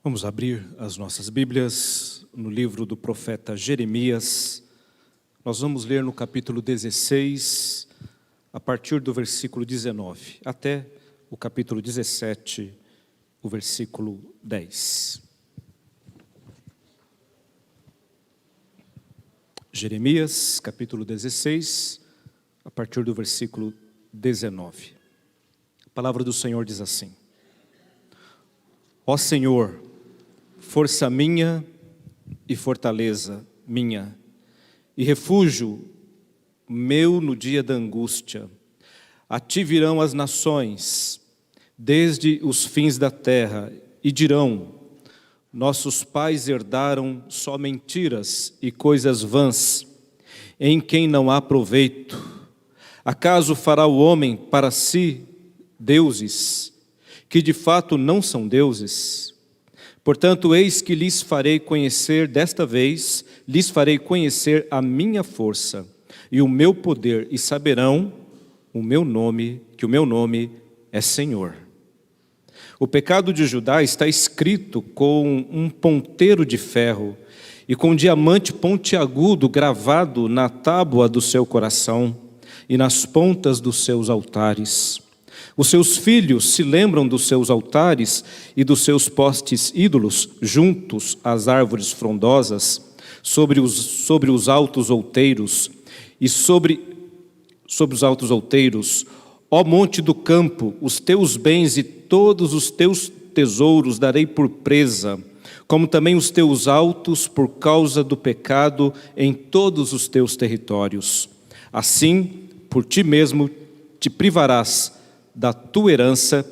Vamos abrir as nossas Bíblias no livro do profeta Jeremias. Nós vamos ler no capítulo 16, a partir do versículo 19, até o capítulo 17, o versículo 10. Jeremias, capítulo 16, a partir do versículo 19. A palavra do Senhor diz assim: Ó Senhor, força minha e fortaleza minha, e refúgio meu no dia da angústia. A ti virão as nações, desde os fins da terra, e dirão: nossos pais herdaram só mentiras e coisas vãs, em quem não há proveito. Acaso fará o homem para si deuses, que de fato não são deuses? Portanto, eis que lhes farei conhecer, desta vez, lhes farei conhecer a minha força e o meu poder, e saberão que o meu nome é Senhor. O pecado de Judá está escrito com um ponteiro de ferro e com diamante pontiagudo gravado na tábua do seu coração e nas pontas dos seus altares. Os seus filhos se lembram dos seus altares e dos seus postes ídolos juntos às árvores frondosas, sobre os altos outeiros e sobre os altos outeiros. Ó monte do campo, os teus bens e todos os teus tesouros darei por presa, como também os teus altos por causa do pecado em todos os teus territórios. Assim, por ti mesmo te privarás da tua herança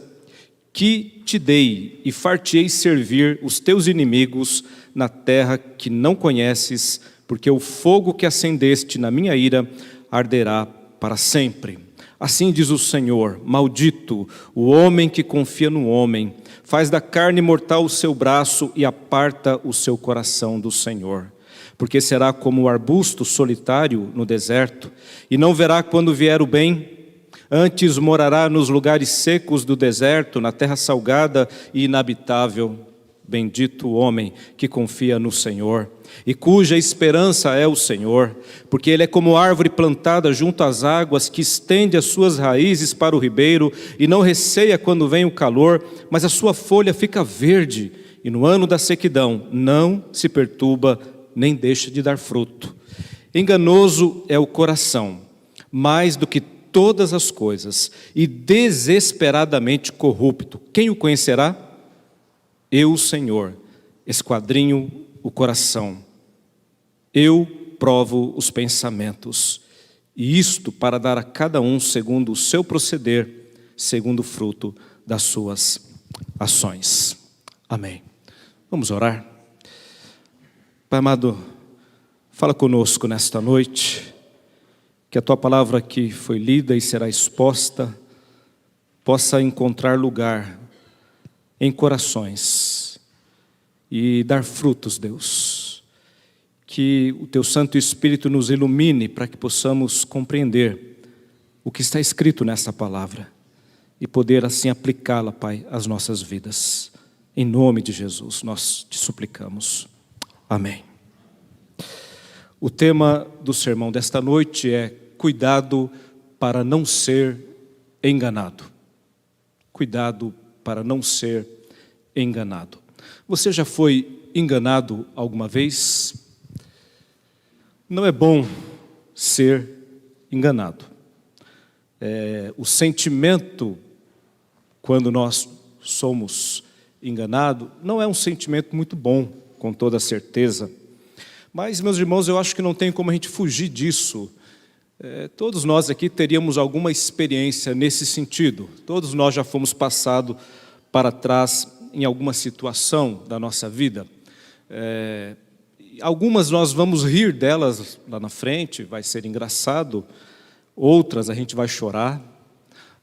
que te dei, e far-te-ei servir os teus inimigos na terra que não conheces, porque o fogo que acendeste na minha ira arderá para sempre. Assim diz o Senhor: maldito o homem que confia no homem, faz da carne mortal o seu braço e aparta o seu coração do Senhor. Porque será como o arbusto solitário no deserto, e não verá quando vier o bem. Antes morará nos lugares secos do deserto, na terra salgada e inabitável. Bendito o homem que confia no Senhor, e cuja esperança é o Senhor, porque ele é como árvore plantada junto às águas, que estende as suas raízes para o ribeiro, e não receia quando vem o calor, mas a sua folha fica verde, e no ano da sequidão não se perturba, nem deixa de dar fruto. Enganoso é o coração, mais do que todas as coisas, e desesperadamente corrupto. Quem o conhecerá? Eu, Senhor, esquadrinho o coração. Eu provo os pensamentos, e isto para dar a cada um segundo o seu proceder, segundo o fruto das suas ações. Amém. Vamos orar. Pai amado, fala conosco nesta noite, que a Tua palavra que foi lida e será exposta possa encontrar lugar em corações e dar frutos, Deus. Que o Teu Santo Espírito nos ilumine para que possamos compreender o que está escrito nessa palavra e poder assim aplicá-la, Pai, às nossas vidas. Em nome de Jesus, nós te suplicamos. Amém. O tema do sermão desta noite é cuidado para não ser enganado. Cuidado para não ser enganado. Você já foi enganado alguma vez? Não é bom ser enganado. O sentimento, quando nós somos enganados, não é um sentimento muito bom, com toda certeza. Mas, meus irmãos, eu acho que não tem como a gente fugir disso. Todos nós aqui teríamos alguma experiência nesse sentido. Todos nós já fomos passados para trás em alguma situação da nossa vida. Algumas nós vamos rir delas lá na frente, vai ser engraçado. Outras a gente vai chorar.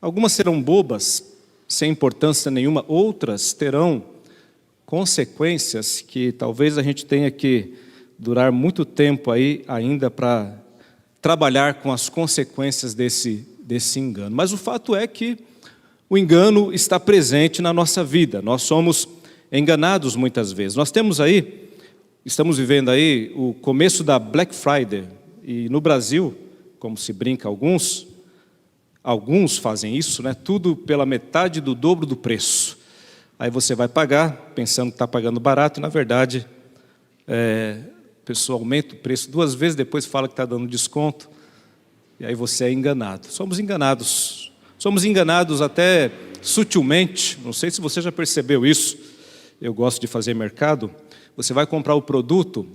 Algumas serão bobas, sem importância nenhuma. Outras terão consequências que talvez a gente tenha que durar muito tempo aí ainda para trabalhar com as consequências desse engano. Mas o fato é que o engano está presente na nossa vida. Nós somos enganados muitas vezes. Nós estamos vivendo aí o começo da Black Friday, e no Brasil, como se brinca alguns fazem isso, né? Tudo pela metade do dobro do preço. Aí você vai pagar, pensando que está pagando barato, e na verdade, a pessoa aumenta o preço 2 vezes, depois fala que está dando desconto, e aí você é enganado. Somos enganados até sutilmente, não sei se você já percebeu isso. Eu gosto de fazer mercado. Você vai comprar o produto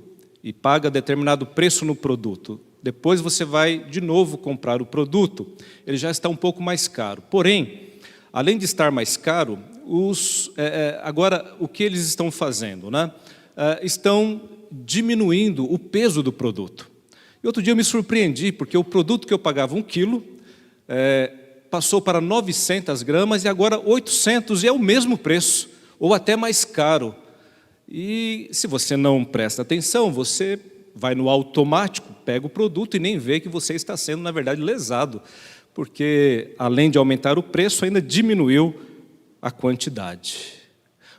e paga determinado preço no produto. Depois você vai de novo comprar o produto, ele já está um pouco mais caro. Porém, além de estar mais caro, agora o que eles estão fazendo, né? Estão diminuindo o peso do produto. E outro dia eu me surpreendi, porque o produto que eu pagava 1 quilo, passou para 900 gramas e agora 800, e é o mesmo preço, ou até mais caro. E se você não presta atenção, você vai no automático, pega o produto e nem vê que você está sendo, na verdade, lesado, porque além de aumentar o preço, ainda diminuiu a quantidade.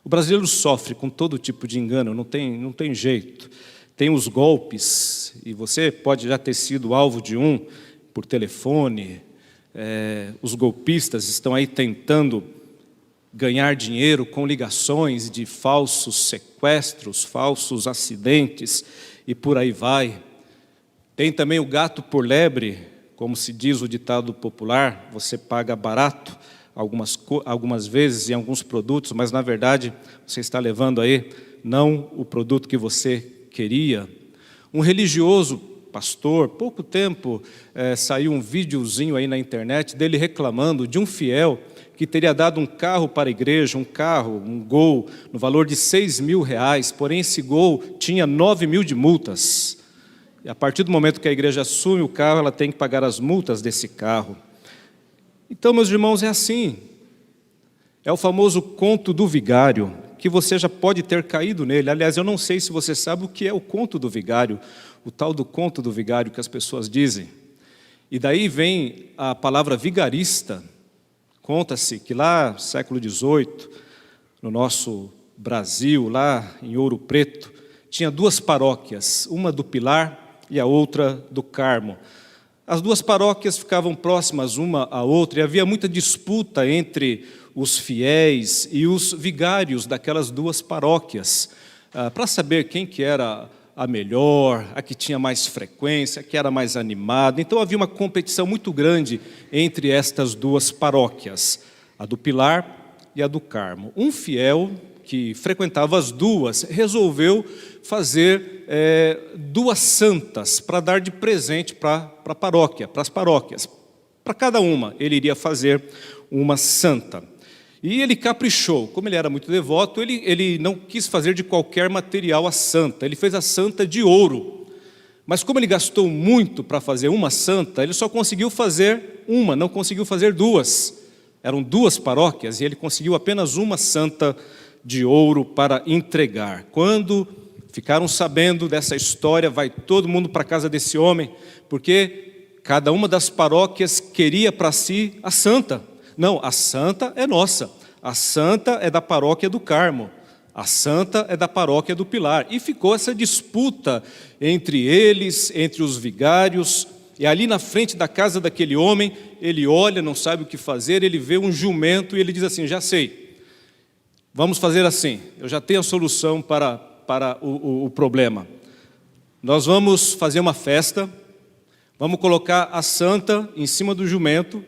O brasileiro sofre com todo tipo de engano, não tem jeito. Tem os golpes, e você pode já ter sido alvo de um por telefone. Os golpistas estão aí tentando ganhar dinheiro com ligações de falsos sequestros, falsos acidentes, e por aí vai. Tem também o gato por lebre, como se diz o ditado popular, você paga barato algumas vezes em alguns produtos, mas na verdade você está levando aí não o produto que você queria. Um religioso pastor, pouco tempo saiu um videozinho aí na internet dele reclamando de um fiel que teria dado um carro para a igreja, um Gol, no valor de R$6.000, porém esse Gol tinha 9.000 de multas. E a partir do momento que a igreja assume o carro, ela tem que pagar as multas desse carro. Então, meus irmãos, é assim. É o famoso conto do vigário, que você já pode ter caído nele. Aliás, eu não sei se você sabe o que é o conto do vigário, o tal do conto do vigário que as pessoas dizem. E daí vem a palavra vigarista. Conta-se que lá no século XVIII, no nosso Brasil, lá em Ouro Preto, tinha 2 paróquias, uma do Pilar e a outra do Carmo. As 2 paróquias ficavam próximas uma à outra e havia muita disputa entre os fiéis e os vigários daquelas 2 paróquias, para saber quem que era a melhor, a que tinha mais frequência, a que era mais animada. Então havia uma competição muito grande entre estas 2 paróquias, a do Pilar e a do Carmo. Um fiel que frequentava as 2 resolveu fazer 2 santas para dar de presente para a paróquia, para as paróquias. Para cada uma ele iria fazer uma santa. E ele caprichou, como ele era muito devoto, ele não quis fazer de qualquer material a santa, ele fez a santa de ouro. Mas como ele gastou muito para fazer uma santa, ele só conseguiu fazer uma, não conseguiu fazer 2. Eram 2 paróquias e ele conseguiu apenas uma santa de ouro para entregar. Quando ficaram sabendo dessa história, vai todo mundo para a casa desse homem, porque cada uma das paróquias queria para si a santa. Não, a santa é nossa, a santa é da paróquia do Carmo, a santa é da paróquia do Pilar. E ficou essa disputa entre eles, entre os vigários, e ali na frente da casa daquele homem, ele olha, não sabe o que fazer, ele vê um jumento e ele diz assim: já sei, vamos fazer assim, eu já tenho a solução para o problema. Nós vamos fazer uma festa, vamos colocar a santa em cima do jumento,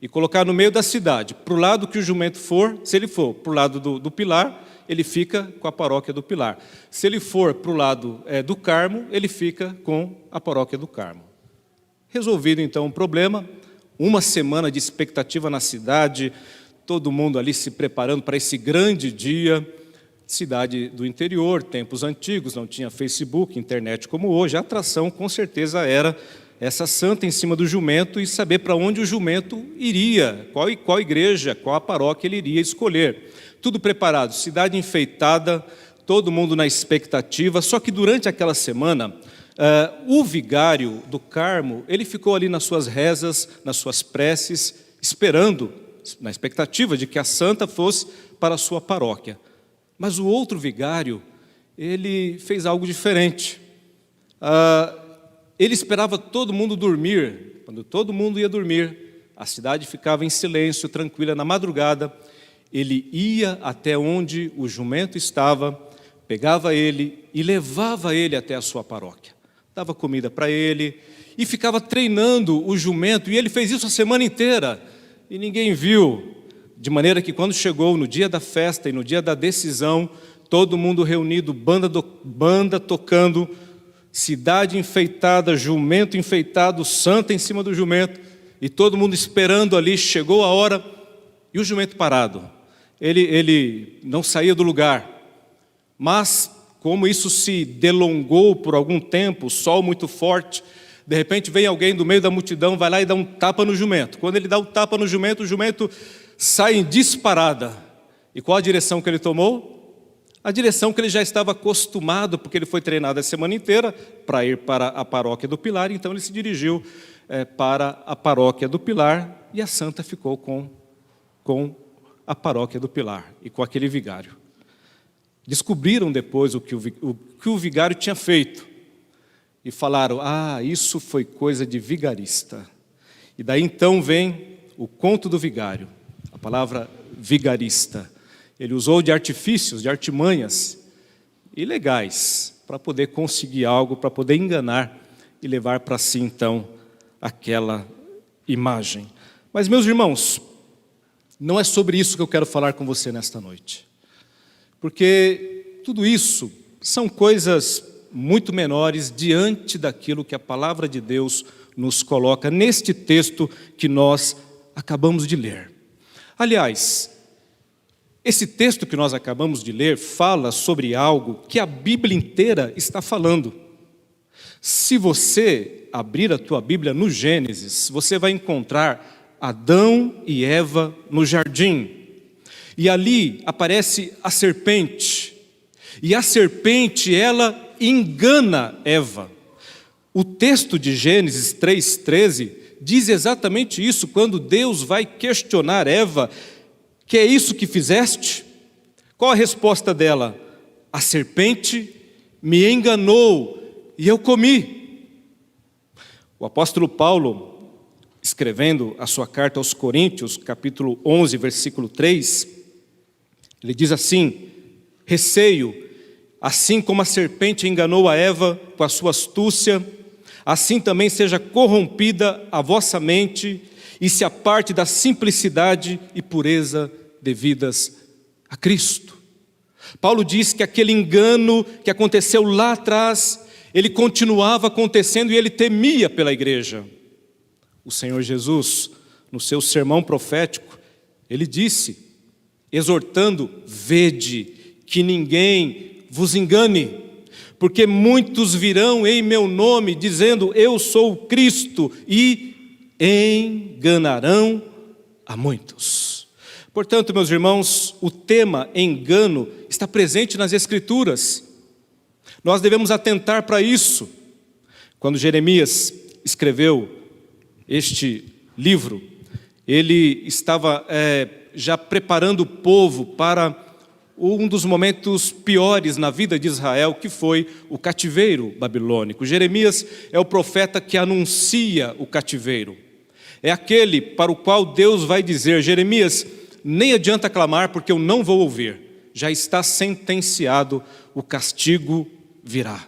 e colocar no meio da cidade. Para o lado que o jumento for, se ele for para o lado do Pilar, ele fica com a paróquia do Pilar. Se ele for para o lado do Carmo, ele fica com a paróquia do Carmo. Resolvido então o problema, 1 semana de expectativa na cidade, todo mundo ali se preparando para esse grande dia. Cidade do interior, tempos antigos, não tinha Facebook, internet como hoje, a atração com certeza era essa santa em cima do jumento e saber para onde o jumento iria, qual igreja, qual a paróquia ele iria escolher. Tudo preparado, cidade enfeitada, todo mundo na expectativa, só que durante aquela semana, o vigário do Carmo, ele ficou ali nas suas rezas, nas suas preces, esperando, na expectativa de que a santa fosse para a sua paróquia. Mas o outro vigário, ele fez algo diferente. Ele esperava todo mundo dormir. Quando todo mundo ia dormir, a cidade ficava em silêncio, tranquila. Na madrugada, ele ia até onde o jumento estava, pegava ele e levava ele até a sua paróquia. Dava comida para ele e ficava treinando o jumento. E ele fez isso a semana inteira e ninguém viu. De maneira que quando chegou no dia da festa e no dia da decisão, todo mundo reunido, banda tocando, cidade enfeitada, jumento enfeitado, santa em cima do jumento, e todo mundo esperando ali. Chegou a hora e o jumento parado. Ele não saía do lugar, mas como isso se delongou por algum tempo, o sol muito forte, de repente vem alguém do meio da multidão, vai lá e dá um tapa no jumento. Quando ele dá o tapa no jumento, o jumento sai em disparada. E qual a direção que ele tomou? A direção que ele já estava acostumado, porque ele foi treinado a semana inteira para ir para a paróquia do Pilar. Então ele se dirigiu para a paróquia do Pilar, e a santa ficou com a paróquia do Pilar e com aquele vigário. Descobriram depois o que o vigário tinha feito e falaram: isso foi coisa de vigarista. E daí então vem o conto do vigário. A palavra vigarista, ele usou de artifícios, de artimanhas ilegais para poder conseguir algo, para poder enganar e levar para si então aquela imagem. Mas, meus irmãos, não é sobre isso que eu quero falar com você nesta noite, porque tudo isso são coisas muito menores diante daquilo que a palavra de Deus nos coloca neste texto que nós acabamos de ler. Aliás, esse texto que nós acabamos de ler fala sobre algo que a Bíblia inteira está falando. Se você abrir a tua Bíblia no Gênesis, você vai encontrar Adão e Eva no jardim. E ali aparece a serpente. E a serpente, ela engana Eva. O texto de Gênesis 3:13 diz exatamente isso, quando Deus vai questionar Eva: que é isso que fizeste? Qual a resposta dela? A serpente me enganou e eu comi. O apóstolo Paulo, escrevendo a sua carta aos Coríntios, capítulo 11, versículo 3, ele diz assim: receio, assim como a serpente enganou a Eva com a sua astúcia, assim também seja corrompida a vossa mente e se aparte da simplicidade e pureza devidas a Cristo. Paulo diz que aquele engano que aconteceu lá atrás, ele continuava acontecendo e ele temia pela igreja. O Senhor Jesus, no seu sermão profético, ele disse, exortando: vede que ninguém vos engane, porque muitos virão em meu nome, dizendo: eu sou o Cristo, e enganarão a muitos. Portanto, meus irmãos, o tema engano está presente nas Escrituras. Nós devemos atentar para isso. Quando Jeremias escreveu este livro, ele estava já preparando o povo para um dos momentos piores na vida de Israel, que foi o cativeiro babilônico. Jeremias é o profeta que anuncia o cativeiro. É aquele para o qual Deus vai dizer: Jeremias, nem adianta clamar, porque eu não vou ouvir. Já está sentenciado, o castigo virá.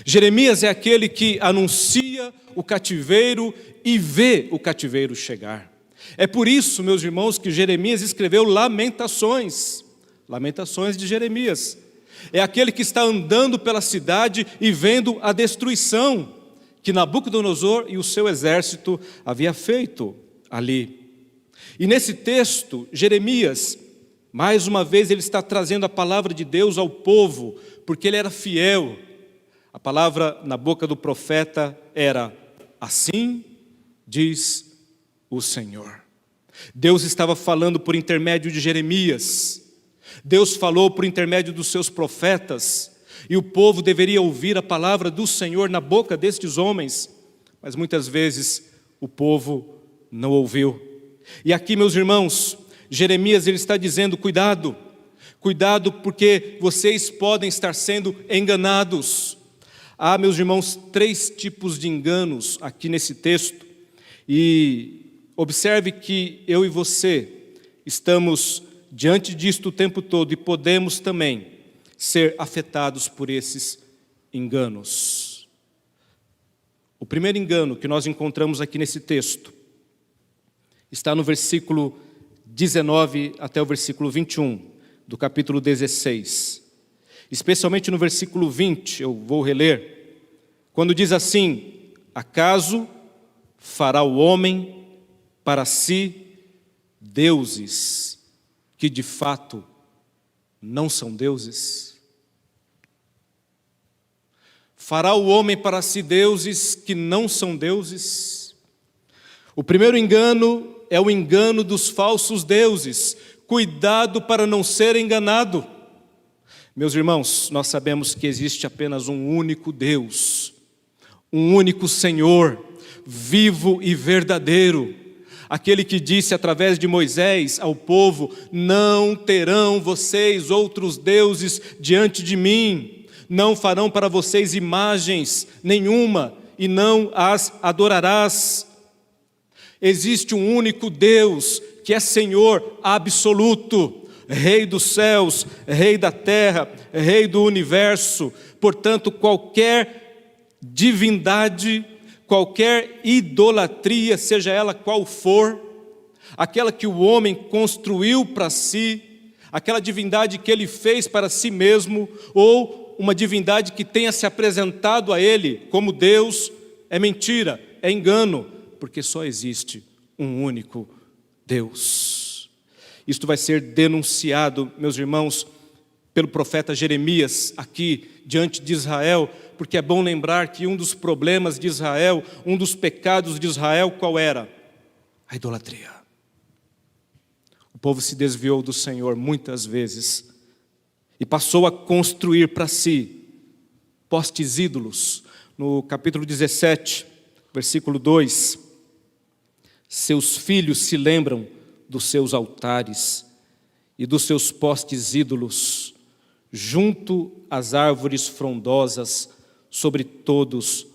Jeremias é aquele que anuncia o cativeiro e vê o cativeiro chegar. É por isso, meus irmãos, que Jeremias escreveu Lamentações. Lamentações de Jeremias. É aquele que está andando pela cidade e vendo a destruição que Nabucodonosor e o seu exército havia feito ali. E nesse texto, Jeremias, mais uma vez, ele está trazendo a palavra de Deus ao povo, porque ele era fiel. A palavra na boca do profeta era: assim diz o Senhor. Deus estava falando por intermédio de Jeremias. Deus falou por intermédio dos seus profetas, e o povo deveria ouvir a palavra do Senhor na boca destes homens, mas muitas vezes o povo não ouviu. E aqui, meus irmãos, Jeremias ele está dizendo: cuidado, Cuidado, porque vocês podem estar sendo enganados. Há, meus irmãos, 3 tipos de enganos aqui nesse texto. E observe que eu e você estamos diante disto o tempo todo e podemos também ser afetados por esses enganos. O primeiro engano que nós encontramos aqui nesse texto está no versículo 19 até o versículo 21 do capítulo 16. Especialmente no versículo 20, eu vou reler, quando diz assim: acaso fará o homem para si deuses que de fato não são deuses? Fará o homem para si deuses que não são deuses? O primeiro engano é o engano dos falsos deuses. Cuidado para não ser enganado. Meus irmãos, nós sabemos que existe apenas um único Deus, um único Senhor, vivo e verdadeiro. Aquele que disse através de Moisés ao povo: não terão vocês outros deuses diante de mim, não farão para vocês imagens nenhuma e não as adorarás. Existe um único Deus que é Senhor absoluto, Rei dos céus, Rei da terra, Rei do universo. Portanto, qualquer divindade, qualquer idolatria, seja ela qual for, aquela que o homem construiu para si, aquela divindade que ele fez para si mesmo, ou uma divindade que tenha se apresentado a ele como Deus, é mentira, é engano, porque só existe um único Deus. Isto vai ser denunciado, meus irmãos, pelo profeta Jeremias, aqui diante de Israel, porque é bom lembrar que um dos problemas de Israel, um dos pecados de Israel, qual era? A idolatria. O povo se desviou do Senhor muitas vezes e passou a construir para si postes ídolos. No capítulo 17, versículo 2, seus filhos se lembram dos seus altares e dos seus postes ídolos, junto às árvores frondosas, sobre todos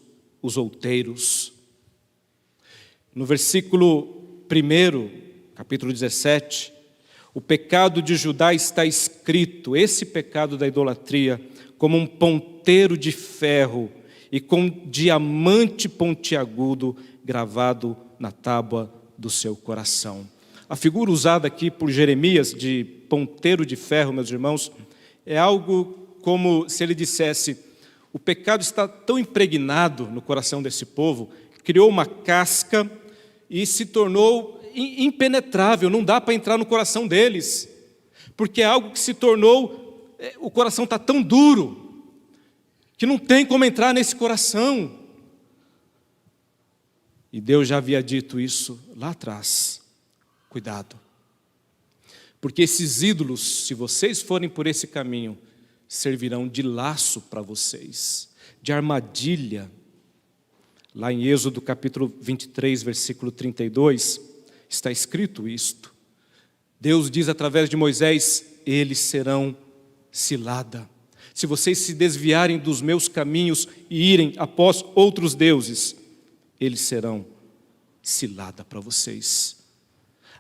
os outeiros. No versículo 1, capítulo 17, o pecado de Judá está escrito, esse pecado da idolatria, como um ponteiro de ferro e com diamante pontiagudo gravado na tábua do seu coração. A figura usada aqui por Jeremias de ponteiro de ferro, meus irmãos, é algo como se ele dissesse: o pecado está tão impregnado no coração desse povo, criou uma casca e se tornou impenetrável, não dá para entrar no coração deles, porque é algo que se tornou, o coração está tão duro, que não tem como entrar nesse coração. E Deus já havia dito isso lá atrás. Cuidado, porque esses ídolos, se vocês forem por esse caminho, servirão de laço para vocês, de armadilha. Lá em Êxodo capítulo 23, versículo 32, está escrito isto. Deus diz através de Moisés: eles serão cilada. Se vocês se desviarem dos meus caminhos e irem após outros deuses, eles serão cilada para vocês.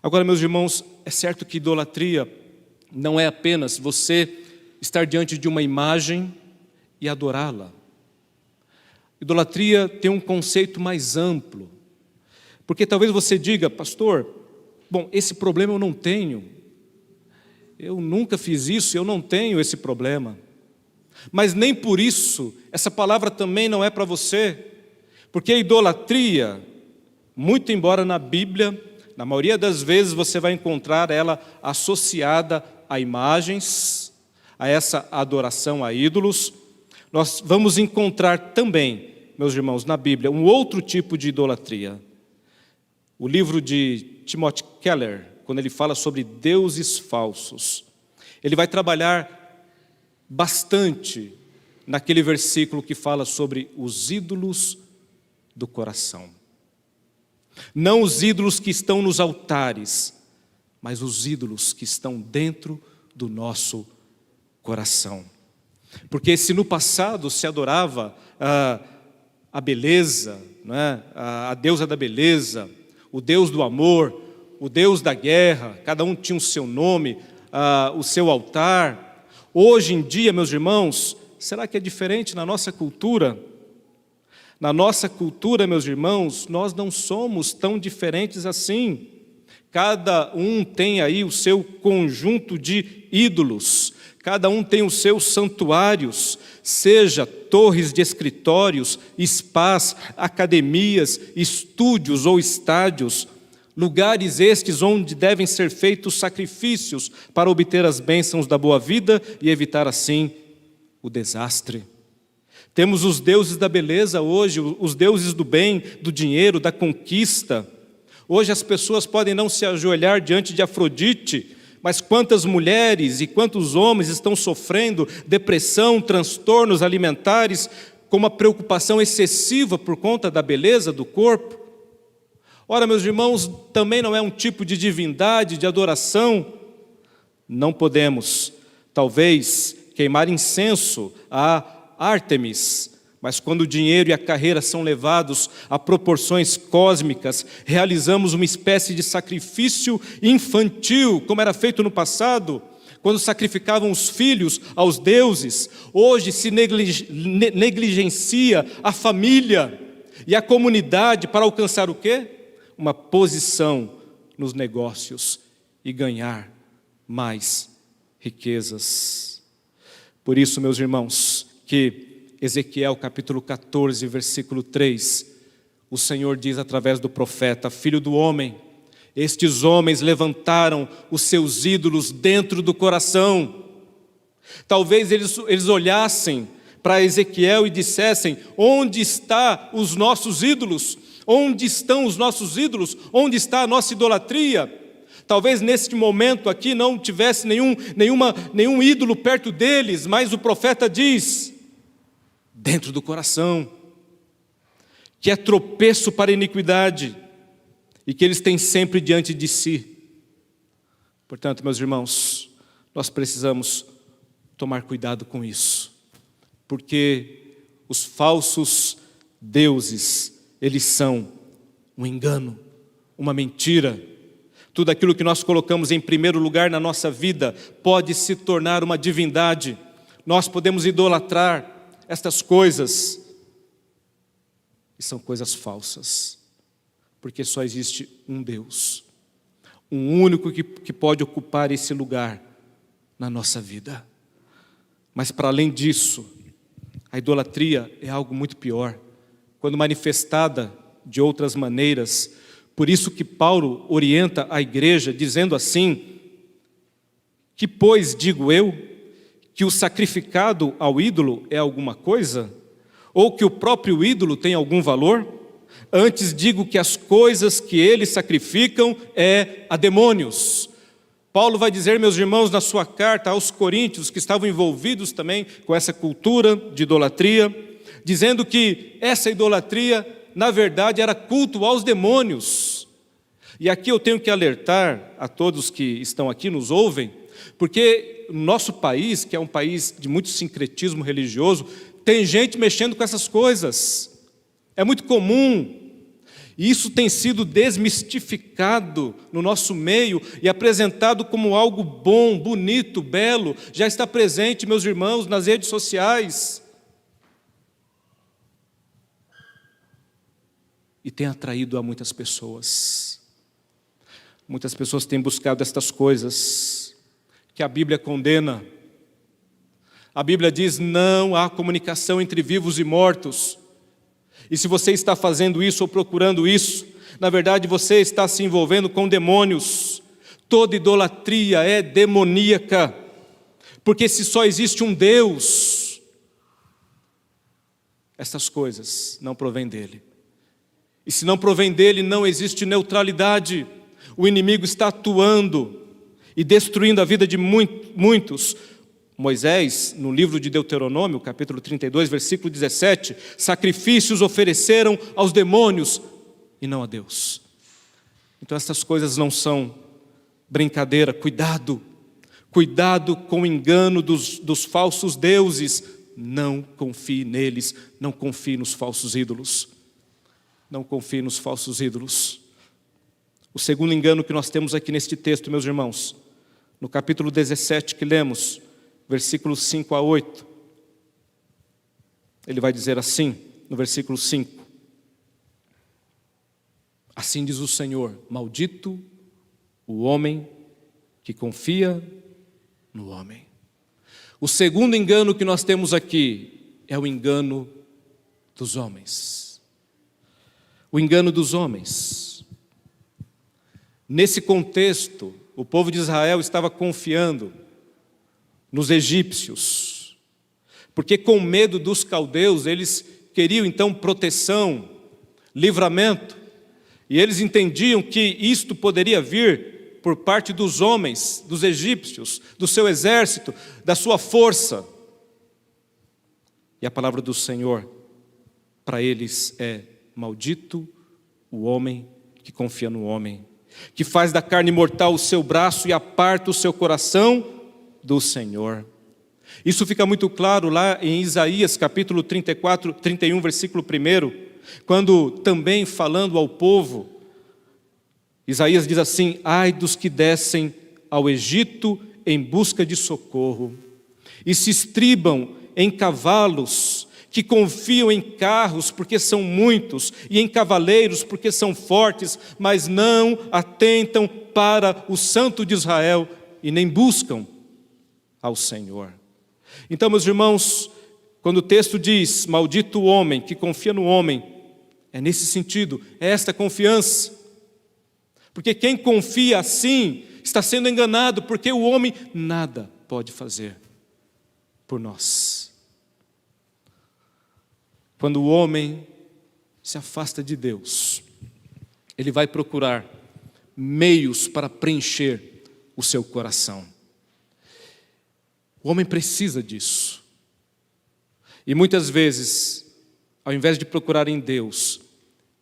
Agora, meus irmãos, é certo que idolatria não é apenas você estar diante de uma imagem e adorá-la. Idolatria tem um conceito mais amplo, porque talvez você diga: pastor, bom, esse problema eu não tenho, eu nunca fiz isso, eu não tenho esse problema. Mas nem por isso, essa palavra também não é para você, porque a idolatria, muito embora na Bíblia, na maioria das vezes você vai encontrar ela associada a imagens, a essa adoração a ídolos. Nós vamos encontrar também, meus irmãos, na Bíblia, um outro tipo de idolatria. O livro de Timothy Keller, quando ele fala sobre deuses falsos, ele vai trabalhar bastante naquele versículo que fala sobre os ídolos do coração. Não os ídolos que estão nos altares, mas os ídolos que estão dentro do nosso coração. Porque se no passado se adorava a beleza, né? A deusa da beleza, o Deus do amor, o Deus da guerra, cada um tinha o seu nome, o seu altar. Hoje em dia, meus irmãos, será que é diferente na nossa cultura? Na nossa cultura, meus irmãos, nós não somos tão diferentes assim. Cada um tem aí o seu conjunto de ídolos, cada um tem os seus santuários, seja torres de escritórios, spas, academias, estúdios ou estádios, lugares estes onde devem ser feitos sacrifícios para obter as bênçãos da boa vida e evitar assim o desastre. Temos os deuses da beleza hoje, os deuses do bem, do dinheiro, da conquista. Hoje as pessoas podem não se ajoelhar diante de Afrodite, mas quantas mulheres e quantos homens estão sofrendo depressão, transtornos alimentares, com uma preocupação excessiva por conta da beleza do corpo? Ora, meus irmãos, também não é um tipo de divindade, de adoração. Não podemos, talvez, queimar incenso a Ártemis, mas quando o dinheiro e a carreira são levados a proporções cósmicas, realizamos uma espécie de sacrifício infantil, como era feito no passado, quando sacrificavam os filhos aos deuses. Hoje se negligencia a família e a comunidade para alcançar o quê? Uma posição nos negócios e ganhar mais riquezas. Por isso, meus irmãos, que Ezequiel capítulo 14, versículo 3, o Senhor diz através do profeta: Filho do homem, estes homens levantaram os seus ídolos dentro do coração. Talvez eles olhassem para Ezequiel e dissessem: onde estão os nossos ídolos? Onde estão os nossos ídolos? Onde está a nossa idolatria? Talvez neste momento aqui não tivesse nenhum ídolo perto deles, mas o profeta diz: dentro do coração, que é tropeço para a iniquidade e que eles têm sempre diante de si. Portanto, meus irmãos, nós precisamos tomar cuidado com isso, porque os falsos deuses, eles são um engano, uma mentira. Tudo aquilo que nós colocamos em primeiro lugar na nossa vida pode se tornar uma divindade. Nós podemos idolatrar estas coisas, e são coisas falsas, porque só existe um Deus, um único que pode ocupar esse lugar na nossa vida. Mas para além disso, a idolatria é algo muito pior, quando manifestada de outras maneiras. Por isso que Paulo orienta a igreja, dizendo assim: que pois digo eu, que o sacrificado ao ídolo é alguma coisa? Ou que o próprio ídolo tem algum valor? Antes digo que as coisas que eles sacrificam é a demônios. Paulo vai dizer, meus irmãos, na sua carta aos Coríntios, que estavam envolvidos também com essa cultura de idolatria, dizendo que essa idolatria, na verdade, era culto aos demônios. E aqui eu tenho que alertar a todos que estão aqui, nos ouvem, porque o nosso país, que é um país de muito sincretismo religioso, tem gente mexendo com essas coisas. É muito comum. E isso tem sido desmistificado no nosso meio e apresentado como algo bom, bonito, belo. Já está presente, meus irmãos, nas redes sociais. E tem atraído a muitas pessoas. Muitas pessoas têm buscado estas coisas que a Bíblia condena. A Bíblia diz: não há comunicação entre vivos e mortos. E se você está fazendo isso ou procurando isso, na verdade você está se envolvendo com demônios. Toda idolatria é demoníaca, porque se só existe um Deus, essas coisas não provêm dele. E se não provém dele, não existe neutralidade. O inimigo está atuando e destruindo a vida de muitos. Moisés, no livro de Deuteronômio, capítulo 32, versículo 17, sacrifícios ofereceram aos demônios e não a Deus. Então essas coisas não são brincadeira. Cuidado Cuidado com o engano dos falsos deuses. Não confie neles, não confie nos falsos ídolos. Não confie nos falsos ídolos. O segundo engano que nós temos aqui neste texto, meus irmãos, no capítulo 17 que lemos, versículos 5 a 8, ele vai dizer assim, no versículo 5: assim diz o Senhor, maldito o homem que confia no homem. O segundo engano que nós temos aqui é o engano dos homens. O engano dos homens. Nesse contexto, o povo de Israel estava confiando nos egípcios, porque com medo dos caldeus, eles queriam então proteção, livramento, e eles entendiam que isto poderia vir por parte dos homens, dos egípcios, do seu exército, da sua força. E a palavra do Senhor para eles é: maldito o homem que confia no homem, que faz da carne mortal o seu braço e aparta o seu coração do Senhor. Isso fica muito claro lá em Isaías capítulo 34, 31, versículo 1, quando também falando ao povo, Isaías diz assim: ai dos que descem ao Egito em busca de socorro, e se estribam em cavalos, que confiam em carros porque são muitos, e em cavaleiros porque são fortes, mas não atentam para o Santo de Israel, e nem buscam ao Senhor. Então, meus irmãos, quando o texto diz, maldito o homem que confia no homem, é nesse sentido, é esta confiança. Porque quem confia assim está sendo enganado, porque o homem nada pode fazer por nós. Quando o homem se afasta de Deus, ele vai procurar meios para preencher o seu coração. O homem precisa disso. E muitas vezes, ao invés de procurar em Deus,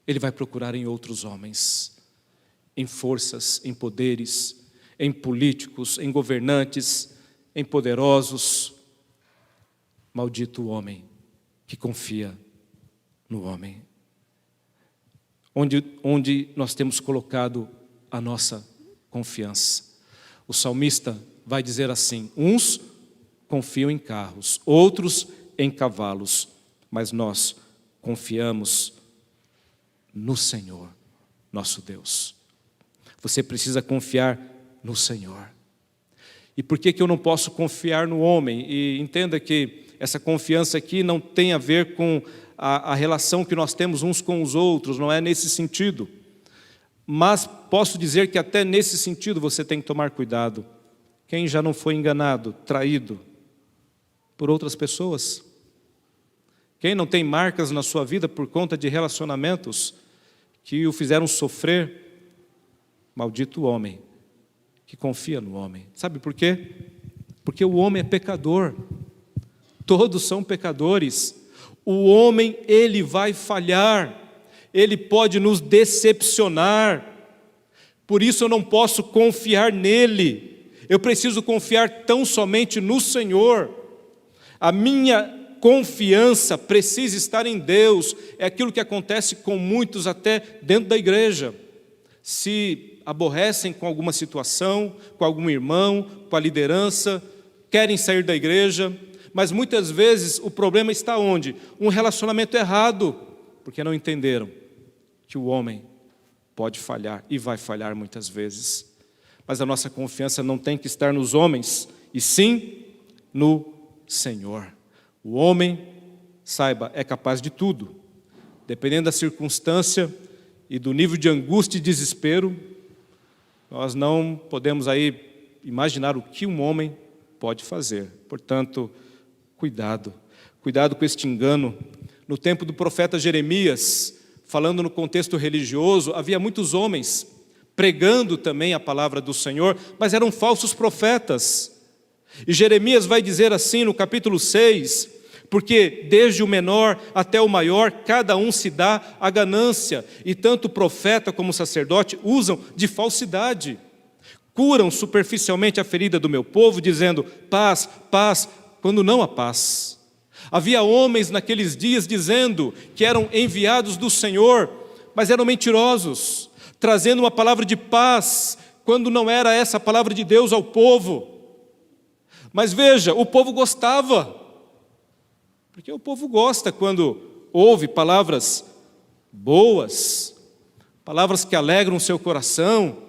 ele vai procurar em outros homens, em forças, em poderes, em políticos, em governantes, em poderosos. Maldito o homem que confia no homem. Onde nós temos colocado a nossa confiança. O salmista vai dizer assim: uns confiam em carros, outros em cavalos, mas nós confiamos no Senhor, nosso Deus. Você precisa confiar no Senhor. E por que eu não posso confiar no homem? E entenda que essa confiança aqui não tem a ver com a relação que nós temos uns com os outros, não é nesse sentido. Mas posso dizer que até nesse sentido você tem que tomar cuidado. Quem já não foi enganado, traído por outras pessoas? Quem não tem marcas na sua vida por conta de relacionamentos que o fizeram sofrer? Maldito o homem que confia no homem. Sabe por quê? Porque o homem é pecador. Todos são pecadores. O homem, ele vai falhar. Ele pode nos decepcionar. Por isso eu não posso confiar nele. Eu preciso confiar tão somente no Senhor. A minha confiança precisa estar em Deus. É aquilo que acontece com muitos até dentro da igreja. Se aborrecem com alguma situação, com algum irmão, com a liderança, querem sair da igreja, mas muitas vezes o problema está onde? Um relacionamento errado, porque não entenderam que o homem pode falhar e vai falhar muitas vezes. Mas a nossa confiança não tem que estar nos homens, e sim no Senhor. O homem, saiba, é capaz de tudo. Dependendo da circunstância e do nível de angústia e desespero, nós não podemos aí imaginar o que um homem pode fazer. Portanto, cuidado com este engano. No tempo do profeta Jeremias, falando no contexto religioso, havia muitos homens pregando também a palavra do Senhor, mas eram falsos profetas. E Jeremias vai dizer assim no capítulo 6, porque desde o menor até o maior, cada um se dá a ganância, e tanto o profeta como o sacerdote usam de falsidade. curam superficialmente a ferida do meu povo, dizendo paz, paz, quando não há paz. Havia homens naqueles dias dizendo que eram enviados do Senhor, mas eram mentirosos, trazendo uma palavra de paz, quando não era essa a palavra de Deus ao povo. Mas veja, o povo gostava, porque o povo gosta quando ouve palavras boas, palavras que alegram o seu coração.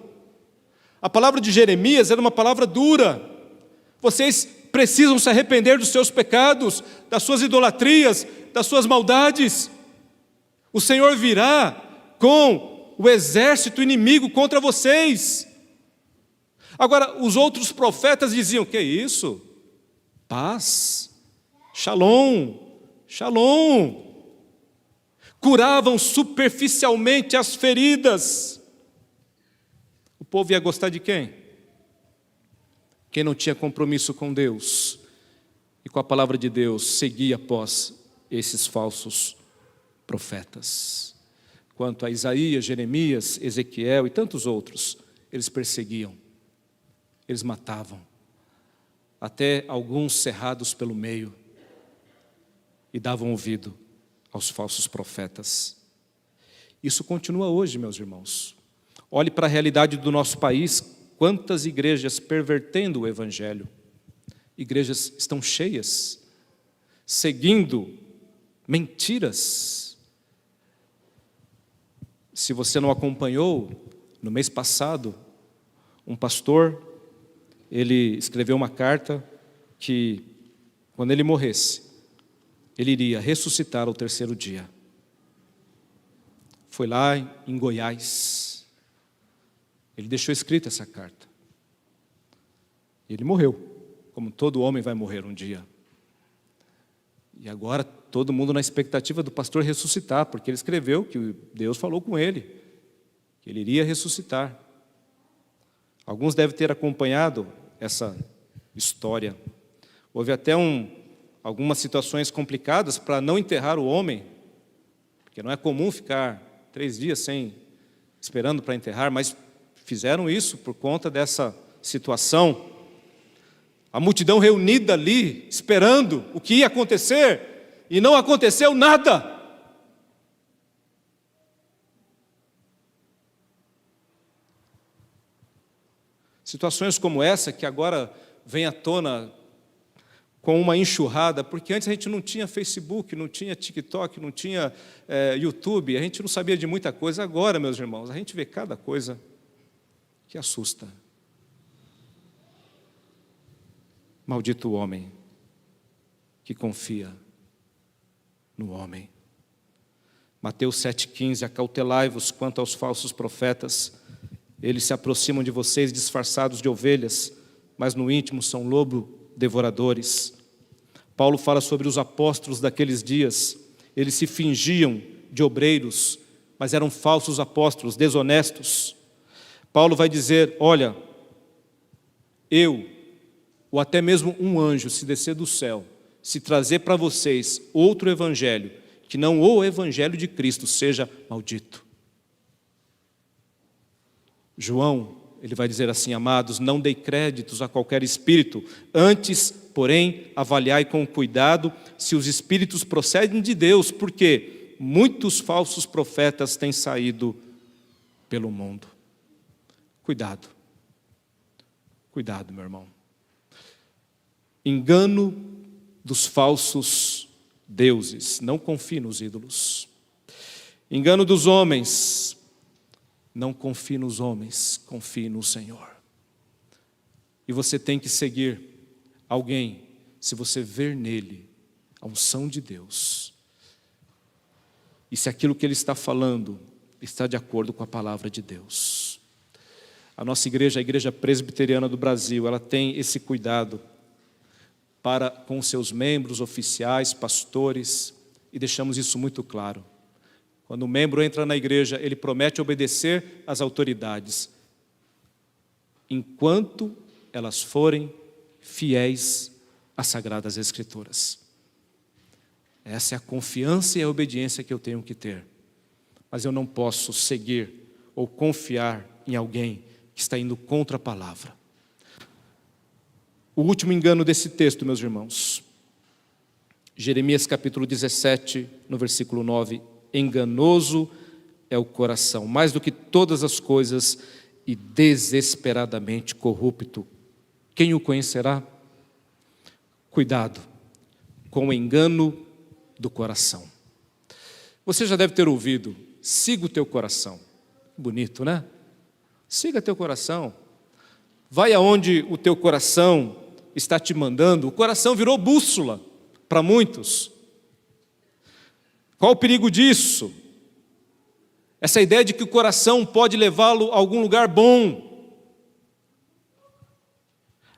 A palavra de Jeremias era uma palavra dura. Vocês precisam se arrepender dos seus pecados, das suas idolatrias, das suas maldades. O Senhor virá com o exército inimigo contra vocês. Agora, os outros profetas diziam, que é isso? Paz, shalom, shalom. Curavam superficialmente as feridas. O povo ia gostar de quem? Quem não tinha compromisso com Deus e com a palavra de Deus, seguia após esses falsos profetas. Quanto a Isaías, Jeremias, Ezequiel e tantos outros, eles perseguiam, eles matavam, até alguns cerrados pelo meio, e davam ouvido aos falsos profetas. Isso continua hoje, meus irmãos. Olhe para a realidade do nosso país, quantas igrejas pervertendo o Evangelho. Igrejas estão cheias, seguindo mentiras. Se você não acompanhou, no mês passado, um pastor, ele escreveu uma carta que, quando ele morresse, ele iria ressuscitar ao terceiro dia. Foi lá em Goiás. Ele deixou escrita essa carta. Ele morreu, como todo homem vai morrer um dia. E agora todo mundo na expectativa do pastor ressuscitar, porque ele escreveu que Deus falou com ele, que ele iria ressuscitar. Alguns devem ter acompanhado essa história. Houve até algumas situações complicadas para não enterrar o homem, porque não é comum ficar 3 dias esperando para enterrar, mas fizeram isso por conta dessa situação. A multidão reunida ali, esperando o que ia acontecer, e não aconteceu nada. Situações como essa, que agora vem à tona com uma enxurrada, porque antes a gente não tinha Facebook, não tinha TikTok, não tinha YouTube, a gente não sabia de muita coisa. Agora, meus irmãos, a gente vê cada coisa que assusta. Maldito o homem que confia no homem. Mateus 7,15, acautelai-vos quanto aos falsos profetas, eles se aproximam de vocês disfarçados de ovelhas, mas no íntimo são lobo devoradores. Paulo fala sobre os apóstolos daqueles dias. Eles se fingiam de obreiros, mas eram falsos apóstolos, desonestos. Paulo vai dizer, olha, eu, ou até mesmo um anjo, se descer do céu, se trazer para vocês outro evangelho, que não o evangelho de Cristo, seja maldito. João, ele vai dizer assim, amados, não dei créditos a qualquer espírito, antes, porém, avaliai com cuidado se os espíritos procedem de Deus, porque muitos falsos profetas têm saído pelo mundo. Cuidado. Cuidado, meu irmão. Engano dos falsos deuses. Não confie nos ídolos. Engano dos homens. Não confie nos homens, confie no Senhor. E você tem que seguir alguém, se você ver nele a unção de Deus. E se aquilo que ele está falando está de acordo com a palavra de Deus. A nossa igreja, a Igreja Presbiteriana do Brasil, ela tem esse cuidado para com seus membros, oficiais, pastores, e deixamos isso muito claro. Quando o membro entra na igreja, ele promete obedecer às autoridades, enquanto elas forem fiéis às Sagradas Escrituras. Essa é a confiança e a obediência que eu tenho que ter. Mas eu não posso seguir ou confiar em alguém que que está indo contra a palavra. O último engano desse texto, meus irmãos, Jeremias capítulo 17, no versículo 9, enganoso é o coração, mais do que todas as coisas, e desesperadamente corrupto. Quem o conhecerá? Cuidado com o engano do coração. Você já deve ter ouvido, siga o teu coração. Bonito, né? Siga teu coração. Vai aonde o teu coração está te mandando. O coração virou bússola para muitos. Qual o perigo disso? Essa ideia de que o coração pode levá-lo a algum lugar bom.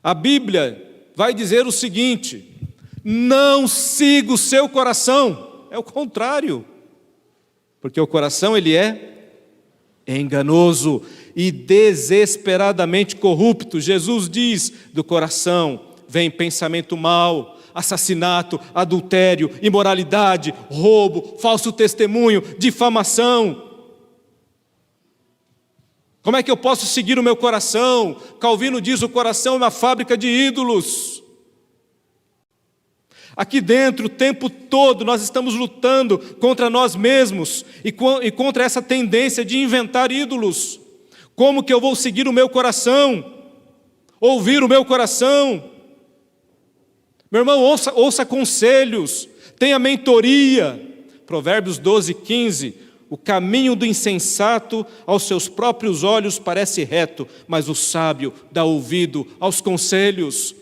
A Bíblia vai dizer o seguinte: não siga o seu coração. É o contrário. Porque o coração, ele é enganoso e desesperadamente corrupto. Jesus diz: do coração vem pensamento mau, assassinato, adultério, imoralidade, roubo, falso testemunho, difamação. Como é que eu posso seguir o meu coração? Calvino diz: o coração é uma fábrica de ídolos. Aqui dentro, o tempo todo, nós estamos lutando contra nós mesmos e contra essa tendência de inventar ídolos. Como que eu vou seguir o meu coração? Ouvir o meu coração? Meu irmão, ouça conselhos, tenha mentoria. Provérbios 12, 15. O caminho do insensato aos seus próprios olhos parece reto, mas o sábio dá ouvido aos conselhos.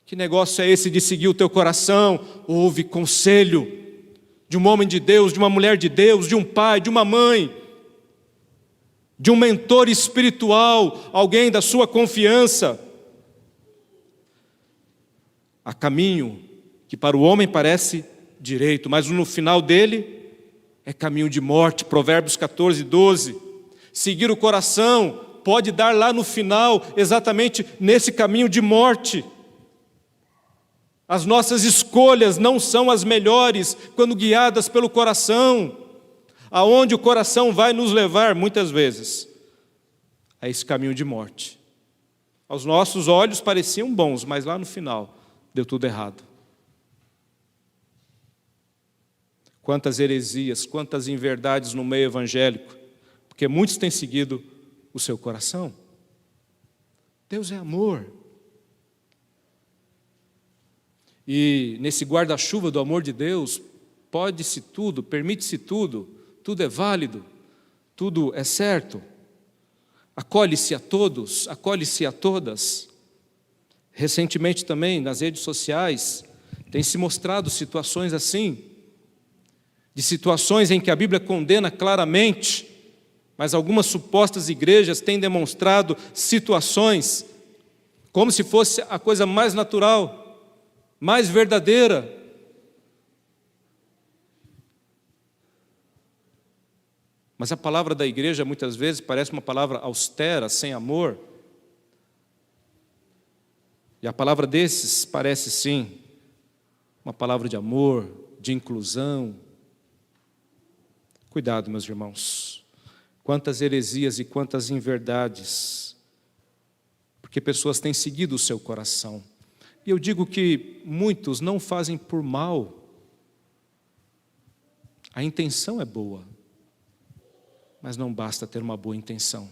Que negócio é esse de seguir o teu coração? Ouve conselho de um homem de Deus, de uma mulher de Deus, de um pai, de uma mãe, de um mentor espiritual, alguém da sua confiança. Há caminho que para o homem parece direito, mas no final dele é caminho de morte. Provérbios 14, 12. Seguir o coração pode dar lá no final, exatamente nesse caminho de morte. As nossas escolhas não são as melhores quando guiadas pelo coração. Aonde o coração vai nos levar, muitas vezes, a esse caminho de morte. Aos nossos olhos pareciam bons, mas lá no final deu tudo errado. Quantas heresias, quantas inverdades no meio evangélico, porque muitos têm seguido o seu coração. Deus é amor. E nesse guarda-chuva do amor de Deus, pode-se tudo, permite-se tudo, tudo é válido, tudo é certo. Acolhe-se a todos, acolhe-se a todas. Recentemente também, nas redes sociais, tem se mostrado situações assim, de situações em que a Bíblia condena claramente, mas algumas supostas igrejas têm demonstrado situações como se fosse a coisa mais natural, mais verdadeira. Mas a palavra da igreja muitas vezes parece uma palavra austera, sem amor. E a palavra desses parece sim uma palavra de amor, de inclusão. Cuidado, meus irmãos. Quantas heresias e quantas inverdades, porque pessoas têm seguido o seu coração. E eu digo que muitos não fazem por mal. A intenção é boa, mas não basta ter uma boa intenção.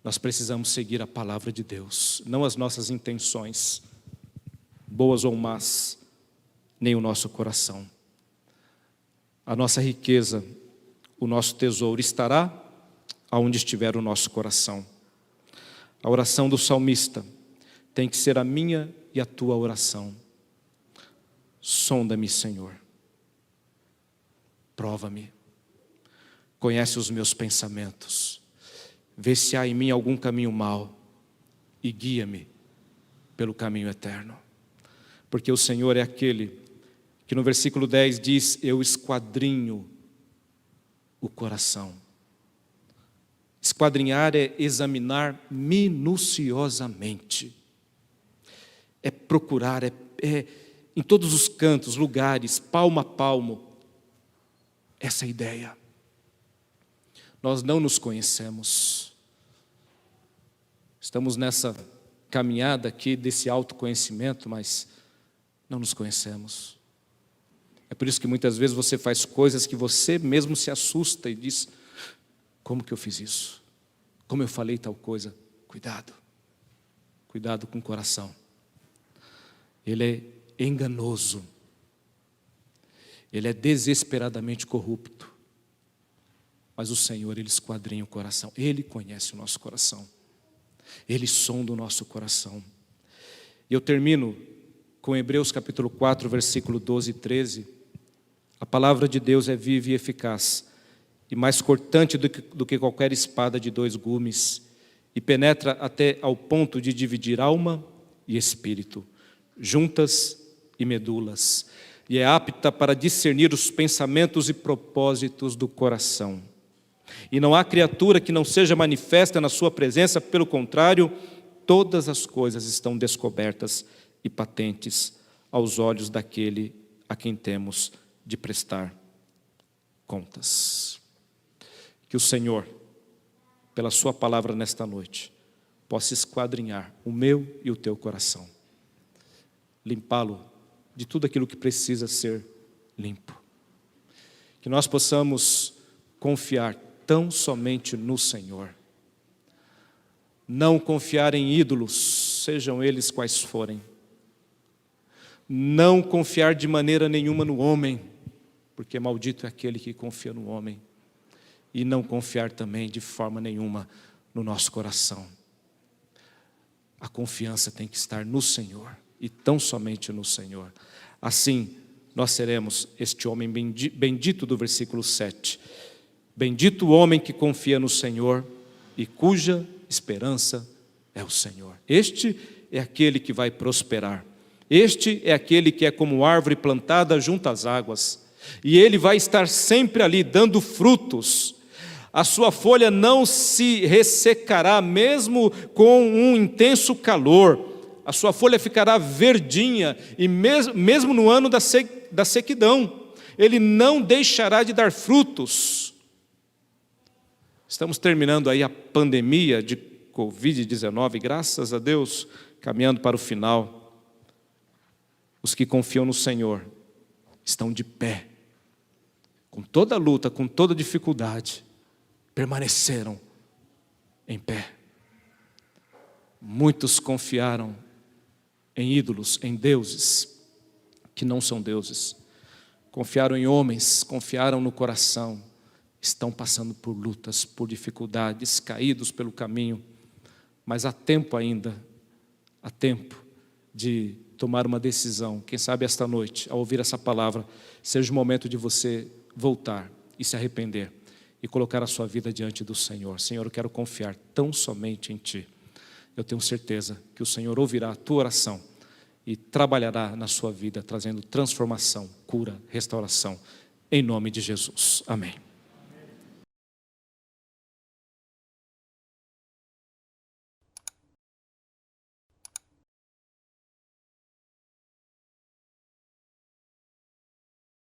Nós precisamos seguir a palavra de Deus, não as nossas intenções, boas ou más, nem o nosso coração. A nossa riqueza, o nosso tesouro estará aonde estiver o nosso coração. A oração do salmista tem que ser a minha e a tua oração. Sonda-me, Senhor. Prova-me. Conhece os meus pensamentos. Vê se há em mim algum caminho mau e guia-me pelo caminho eterno. Porque o Senhor é aquele que no versículo 10 diz: eu esquadrinho o coração. Esquadrinhar é examinar minuciosamente. É procurar, é em todos os cantos, lugares, palmo a palmo, essa ideia. Nós não nos conhecemos, Estamos nessa caminhada aqui desse autoconhecimento, mas não nos conhecemos. É por isso que muitas vezes você faz coisas que você mesmo se assusta e diz: como que eu fiz isso? Como eu falei tal coisa? Cuidado. Cuidado com o coração. Ele é enganoso. Ele é desesperadamente corrupto. Mas o Senhor, Ele esquadrinha o coração. Ele conhece o nosso coração. Ele sonda o nosso coração. E eu termino com Hebreus capítulo 4, versículo 12 e 13. A palavra de Deus é viva e eficaz, e mais cortante do que qualquer espada de 2 gumes, e penetra até ao ponto de dividir alma e espírito, juntas e medulas, e é apta para discernir os pensamentos e propósitos do coração. E não há criatura que não seja manifesta na sua presença, pelo contrário, todas as coisas estão descobertas e patentes aos olhos daquele a quem temos de prestar contas. Que o Senhor, pela sua palavra nesta noite, possa esquadrinhar o meu e o teu coração, limpá-lo de tudo aquilo que precisa ser limpo. Que nós possamos confiar tão somente no Senhor. Não confiar em ídolos, sejam eles quais forem. Não confiar de maneira nenhuma no homem, porque maldito é aquele que confia no homem. E não confiar também de forma nenhuma no nosso coração. A confiança tem que estar no Senhor, e tão somente no Senhor. Assim, nós seremos este homem bendito do versículo 7. Bendito o homem que confia no Senhor e cuja esperança é o Senhor. Este é aquele que vai prosperar. Este é aquele que é como árvore plantada junto às águas. E ele vai estar sempre ali dando frutos. A sua folha não se ressecará, mesmo com um intenso calor. A sua folha ficará verdinha, e mesmo no ano da sequidão, ele não deixará de dar frutos. Estamos terminando aí a pandemia de Covid-19, graças a Deus, caminhando para o final. Os que confiam no Senhor estão de pé, com toda a luta, com toda a dificuldade, permaneceram em pé. Muitos confiaram em ídolos, em deuses que não são deuses. Confiaram em homens, confiaram no coração. Estão passando por lutas, por dificuldades, caídos pelo caminho. Mas há tempo ainda, há tempo de tomar uma decisão. Quem sabe esta noite, ao ouvir essa palavra, seja o momento de você voltar e se arrepender e colocar a sua vida diante do Senhor. Senhor, eu quero confiar tão somente em Ti. Eu tenho certeza que o Senhor ouvirá a tua oração e trabalhará na sua vida, trazendo transformação, cura, restauração, em nome de Jesus. Amém.